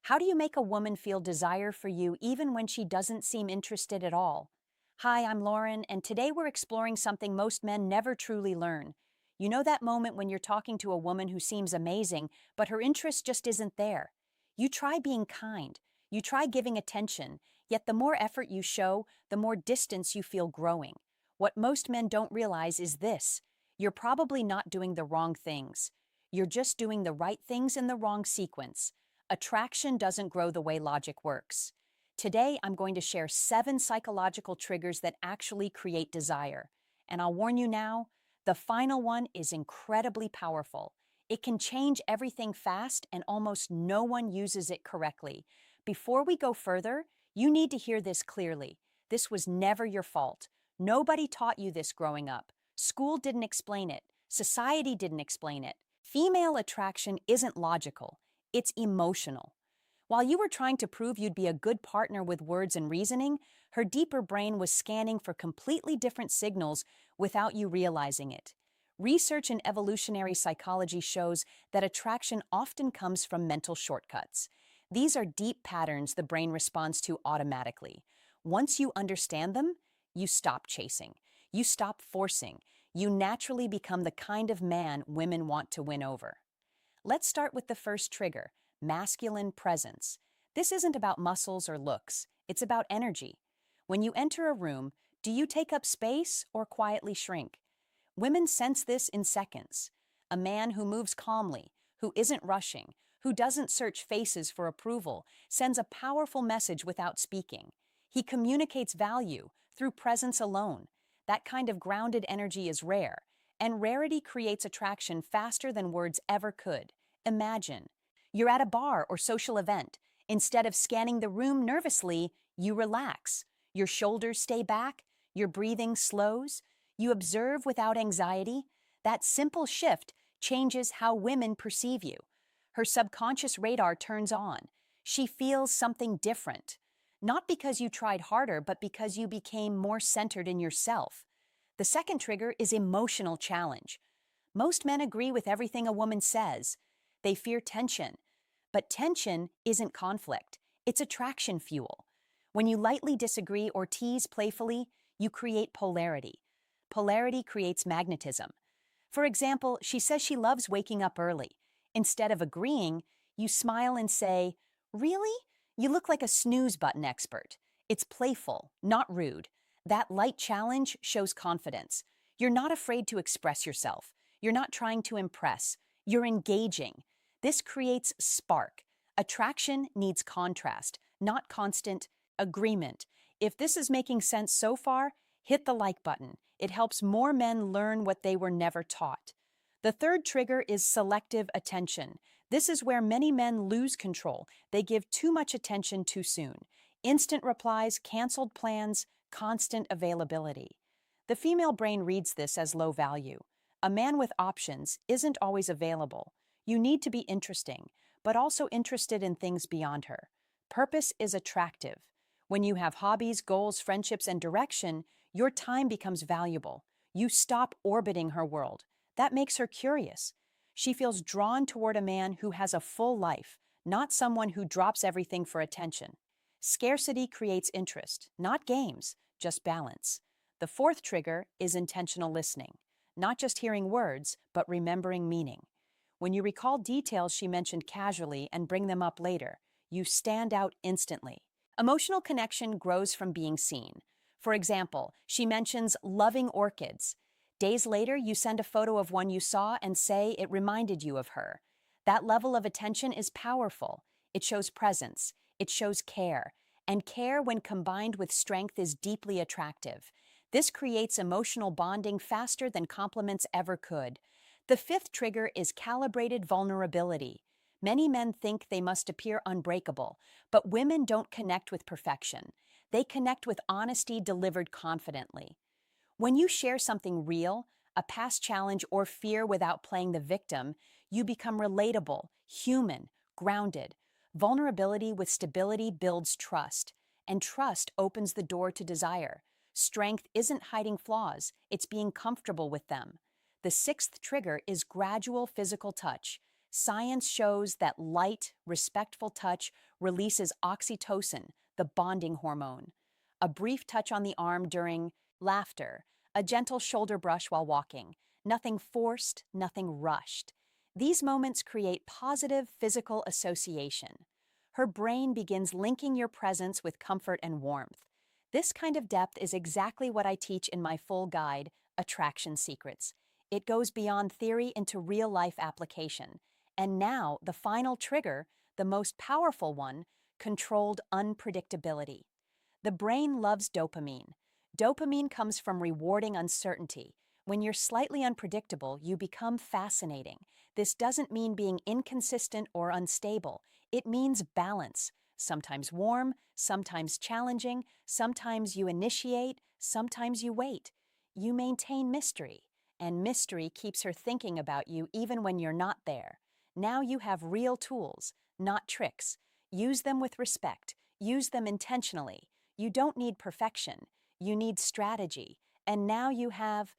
How do you make a woman feel desire for you even when she doesn't seem interested at all? Hi, I'm Lauren, and today we're exploring something most men never truly learn. You know that moment when you're talking to a woman who seems amazing, but her interest just isn't there. You try being kind, you try giving attention, yet the more effort you show, the more distance you feel growing. What most men don't realize is this: you're probably not doing the wrong things. You're just doing the right things in the wrong sequence. Attraction doesn't grow the way logic works. Today, I'm going to share 7 psychological triggers that actually create desire. And I'll warn you now, the final one is incredibly powerful. It can change everything fast, and almost no one uses it correctly. Before we go further, you need to hear this clearly. This was never your fault. Nobody taught you this growing up. School didn't explain it. Society didn't explain it. Female attraction isn't logical. It's emotional. While you were trying to prove you'd be a good partner with words and reasoning, her deeper brain was scanning for completely different signals without you realizing it. Research in evolutionary psychology shows that attraction often comes from mental shortcuts. These are deep patterns the brain responds to automatically. Once you understand them, you stop chasing. You stop forcing. You naturally become the kind of man women want to win over. Let's start with the first trigger: masculine presence. This isn't about muscles or looks, it's about energy. When you enter a room, do you take up space or quietly shrink? Women sense this in seconds. A man who moves calmly, who isn't rushing, who doesn't search faces for approval, sends a powerful message without speaking. He communicates value through presence alone. That kind of grounded energy is rare, and rarity creates attraction faster than words ever could. Imagine, you're at a bar or social event. Instead of scanning the room nervously, you relax. Your shoulders stay back, your breathing slows, you observe without anxiety. That simple shift changes how women perceive you. Her subconscious radar turns on. She feels something different. Not because you tried harder, but because you became more centered in yourself. The second trigger is emotional challenge. Most men agree with everything a woman says. They fear tension. But tension isn't conflict, it's attraction fuel. When you lightly disagree or tease playfully, you create polarity. Polarity creates magnetism. For example, she says she loves waking up early. Instead of agreeing, you smile and say, "Really? You look like a snooze button expert." It's playful, not rude. That light challenge shows confidence. You're not afraid to express yourself. You're not trying to impress. You're engaging. This creates spark. Attraction needs contrast, not constant agreement. If this is making sense so far, hit the like button. It helps more men learn what they were never taught. The third trigger is selective attention. This is where many men lose control. They give too much attention too soon. Instant replies, canceled plans, constant availability. The female brain reads this as low value. A man with options isn't always available. You need to be interesting, but also interested in things beyond her. Purpose is attractive. When you have hobbies, goals, friendships, and direction, your time becomes valuable. You stop orbiting her world. That makes her curious. She feels drawn toward a man who has a full life, not someone who drops everything for attention. Scarcity creates interest, not games, just balance. The fourth trigger is intentional listening, not just hearing words, but remembering meaning. When you recall details she mentioned casually and bring them up later, you stand out instantly. Emotional connection grows from being seen. For example, she mentions loving orchids. Days later, you send a photo of one you saw and say it reminded you of her. That level of attention is powerful. It shows presence. It shows care. And care, when combined with strength, is deeply attractive. This creates emotional bonding faster than compliments ever could. The fifth trigger is calibrated vulnerability. Many men think they must appear unbreakable, but women don't connect with perfection. They connect with honesty delivered confidently. When you share something real, a past challenge or fear without playing the victim, you become relatable, human, grounded. Vulnerability with stability builds trust, and trust opens the door to desire. Strength isn't hiding flaws, it's being comfortable with them. The sixth trigger is gradual physical touch. Science shows that light, respectful touch releases oxytocin, the bonding hormone. A brief touch on the arm during laughter, a gentle shoulder brush while walking, nothing forced, nothing rushed. These moments create positive physical association. Her brain begins linking your presence with comfort and warmth. This kind of depth is exactly what I teach in my full guide, Attraction Secrets. It goes beyond theory into real life application. And now, the final trigger, the most powerful one, controlled unpredictability. The brain loves dopamine. Dopamine comes from rewarding uncertainty. When you're slightly unpredictable, you become fascinating. This doesn't mean being inconsistent or unstable. It means balance. Sometimes warm, sometimes challenging, sometimes you initiate, sometimes you wait. You maintain mystery, and mystery keeps her thinking about you even when you're not there. Now you have real tools, not tricks. Use them with respect. Use them intentionally. You don't need perfection. You need strategy. And now you have